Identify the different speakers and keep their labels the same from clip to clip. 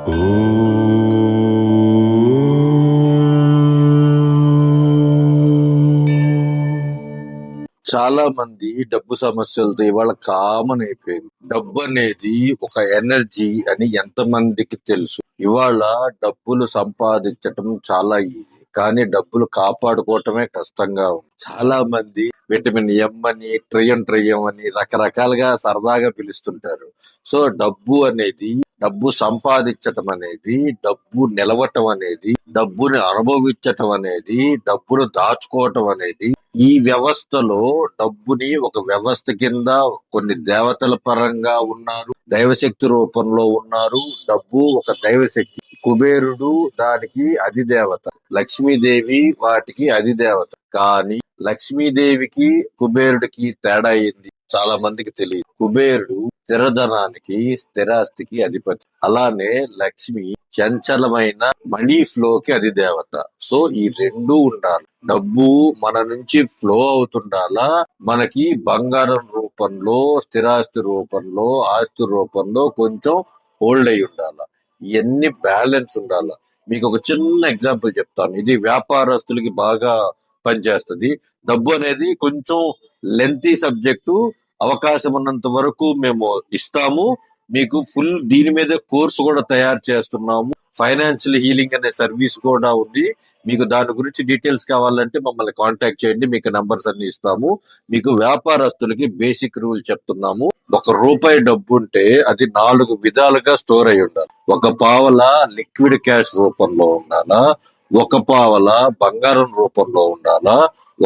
Speaker 1: చాలా మంది డబ్బు సమస్యలతో ఇవాళ కామన్ అయిపోయింది. డబ్బు అనేది ఒక ఎనర్జీ అని ఎంతమందికి తెలుసు? ఇవాళ డబ్బులు సంపాదించటం చాలా ఈజీ, కానీ డబ్బులు కాపాడుకోవటమే కష్టంగా ఉంది. చాలా మంది విటమిన్ ఎం అని, ట్రియం అని రకరకాలుగా సరదాగా పిలుస్తుంటారు. సో డబ్బు సంపాదించటం అనేది, డబ్బు నిలవటం అనేది, డబ్బుని అనుభవించటం అనేది, డబ్బును దాచుకోవటం అనేది, ఈ వ్యవస్థలో డబ్బుని ఒక వ్యవస్థ కింద కొన్ని దేవతల పరంగా ఉన్నారు, దైవశక్తి రూపంలో ఉన్నారు. డబ్బు ఒక దైవశక్తి. కుబేరుడు దానికి అధిదేవత, లక్ష్మీదేవి వాటికి అధిదేవత. కానీ లక్ష్మీదేవికి కుబేరుడికి తేడా ఏంది చాలా మందికి తెలియదు. కుబేరుడు స్థిరధనానికి, స్థిరాస్తికి అధిపతి. అలానే లక్ష్మి చంచలమైన మనీ ఫ్లోకి అధిదేవత. సో ఈ రెండు ఉండాలి. డబ్బు మన నుంచి ఫ్లో అవుతుండాలా, మనకి బంగారం రూపంలో, స్థిరాస్తి రూపంలో, ఆస్తి రూపంలో కొంచెం హోల్డ్ అయి ఉండాలా. ఇవన్నీ బ్యాలెన్స్ ఉండాలా. మీకు ఒక చిన్న ఎగ్జాంపుల్ చెప్తాను, ఇది వ్యాపారస్తులకి బాగా పనిచేస్తుంది. డబ్బు అనేది కొంచెం లెంతీ సబ్జెక్టు. అవకాశం ఉన్నంత వరకు మేము ఇస్తాము. మీకు ఫుల్ దీని మీద కోర్సు కూడా తయారు చేస్తున్నాము. ఫైనాన్షియల్ హీలింగ్ అనే సర్వీస్ కూడా ఉంది. మీకు దాని గురించి డీటెయిల్స్ కావాలంటే మమ్మల్ని కాంటాక్ట్ చేయండి, మీకు నంబర్స్ అన్ని ఇస్తాము. మీకు వ్యాపారస్తులకి బేసిక్ రూల్ చెప్తున్నాము. ₹1 డబ్బు ఉంటే అది 4 విధాలుగా స్టోర్ అయి ఉండాలి. 1 పావల లిక్విడ్ క్యాష్ రూపంలో ఉండాలా, 1 పావల బంగారం రూపంలో ఉండాలా,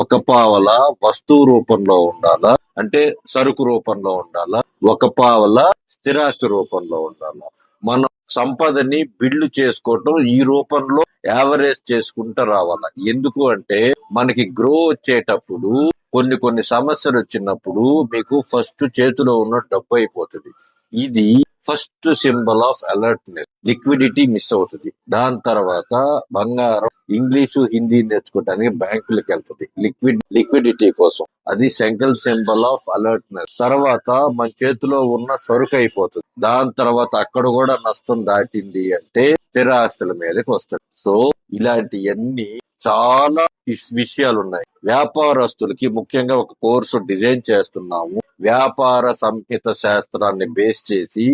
Speaker 1: 1 పావల వస్తువు రూపంలో ఉండాలా, అంటే సరుకు రూపంలో ఉండాలా, 1 పావల స్థిరాస్తి రూపంలో ఉండాలా. మనం సంపదని బిల్డ్ చేసుకోవటం ఈ రూపంలో యావరేజ్ చేసుకుంటూ రావాలా. ఎందుకు అంటే మనకి గ్రో వచ్చేటప్పుడు కొన్ని సమస్యలు వచ్చినప్పుడు మీకు ఫస్ట్ చేతిలో ఉన్న డబ్బు అయిపోతుంది. ఇది first symbol of alertness. Liquidity miss అవుతుంది. దాని తర్వాత బంగారం, ఇంగ్లీషు హిందీ నేర్చుకోవడానికి బ్యాంకులకు వెళ్తుంది లిక్విడిటీ కోసం. అది సెకండ్ సింబల్ ఆఫ్ అలర్ట్నెస్. తర్వాత మన చేతిలో ఉన్న సరుకు అయిపోతుంది. దాని తర్వాత అక్కడ కూడా నష్టం దాటింది అంటే స్థిర ఆస్తుల మీదకి వస్తుంది. సో ఇలాంటివన్నీ చాలా విషయాలు ఉన్నాయి. వ్యాపారస్తులకి ముఖ్యంగా ఒక కోర్సు డిజైన్ చేస్తున్నాము. వ్యాపార సంహిత శాస్త్రాన్ని బేస్ చేసి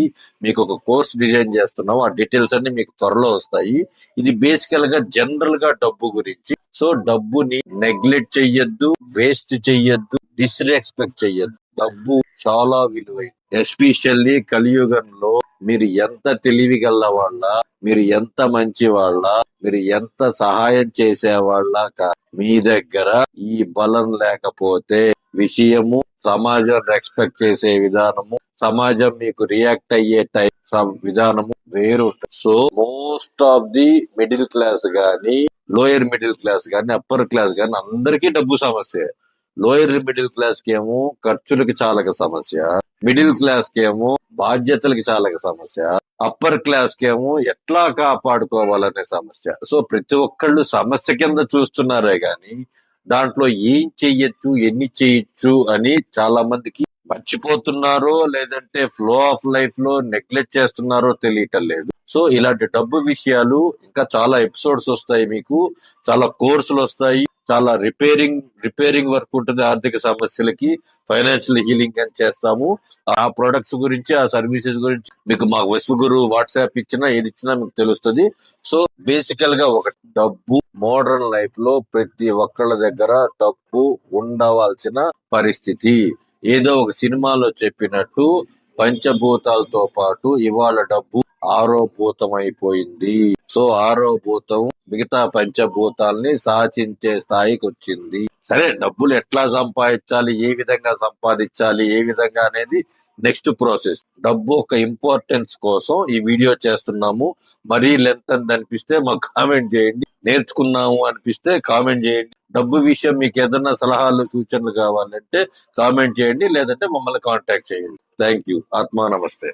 Speaker 1: మీకు ఒక కోర్స్ డిజైన్ చేస్తున్నాము. ఆ డీటెయిల్స్ అన్ని మీకు త్వరలో వస్తాయి. ఇది బేసికల్ గా జనరల్ గా డబ్బు గురించి. సో డబ్బుని నెగ్లెక్ట్ చెయ్యొద్దు, వేస్ట్ చెయ్యొద్దు, డిస్రెస్పెక్ట్ చెయ్యొద్దు. డబ్బు చాలా విలువైంది. ఎస్పెషల్లీ కలియుగంలో మీరు ఎంత తెలివిగల వాళ్ళ, మీరు ఎంత మంచి వాళ్ళ, మీరు ఎంత సహాయం చేసేవాళ్ళ, మీ దగ్గర ఈ బలం లేకపోతే విషయము, సమాజం రెస్పెక్ట్ చేసే విధానము, సమాజం మీకు రియాక్ట్ అయ్యే విధానము వేరు. So most of the middle class గాని, లోయర్ మిడిల్ క్లాస్ గాని, అప్పర్ క్లాస్ గాని అందరికీ డబ్బు సమస్య. లోయర్ మిడిల్ క్లాస్ కి ఏమో ఖర్చులకి చాలా సమస్య, మిడిల్ క్లాస్ కి ఏమో బాధ్యతలకి చాలా సమస్య, అప్పర్ క్లాస్ కి ఏమో ఎట్లా కాపాడుకోవాలనే సమస్య. సో ప్రతి ఒక్కళ్ళు సమస్య కింద చూస్తున్నారే గాని దాంట్లో ఏం చెయ్యొచ్చు, ఎన్ని చెయ్యొచ్చు అని చాలా మందికి మర్చిపోతున్నారో, లేదంటే ఫ్లో ఆఫ్ లైఫ్ లో నెగ్లెక్ట్ చేస్తున్నారో తెలియటం లేదు. సో ఇలాంటి డబ్బు విషయాలు ఇంకా చాలా ఎపిసోడ్స్ వస్తాయి, మీకు చాలా కోర్సులు వస్తాయి, చాలా రిపేరింగ్ వర్క్ ఉంటుంది. ఆర్థిక సమస్యలకి ఫైనాన్షియల్ హీలింగ్ అని చేస్తాము. ఆ ప్రొడక్ట్స్ గురించి, ఆ సర్వీసెస్ గురించి మీకు మా విశ్వగురు వాట్సాప్ ఇచ్చినా ఏది ఇచ్చినా మీకు తెలుస్తుంది. సో బేసికల్ గా ఒక డబ్బు మోడర్న్ లైఫ్ లో ప్రతి ఒక్కళ్ళ దగ్గర డబ్బు ఉండవలసిన పరిస్థితి. ఏదో ఒక సినిమాలో చెప్పినట్టు పంచభూతాలతో పాటు ఇవాళ డబ్బు ఆరోభూతం అయిపోయింది. సో ఆరోభూతం మిగతా పంచభూతాల్ని శాసించే స్థాయికి వచ్చింది. సరే, డబ్బులు ఎట్లా సంపాదించాలి, ఏ విధంగా సంపాదించాలి, ఏ విధంగా అనేది నెక్స్ట్ ప్రాసెస్. డబ్బు ఒక ఇంపార్టెన్స్ కోసం ఈ వీడియో చేస్తున్నాము. మరీ లెంత్ అని అనిపిస్తే మాకు కామెంట్ చేయండి, నేర్చుకున్నాము అనిపిస్తే కామెంట్ చేయండి. డబ్బు విషయం మీకు ఏదైనా సలహాలు, సూచనలు కావాలంటే కామెంట్ చేయండి, లేదంటే మమ్మల్ని కాంటాక్ట్ చేయండి. Thank you. ఆత్మా నమస్తే.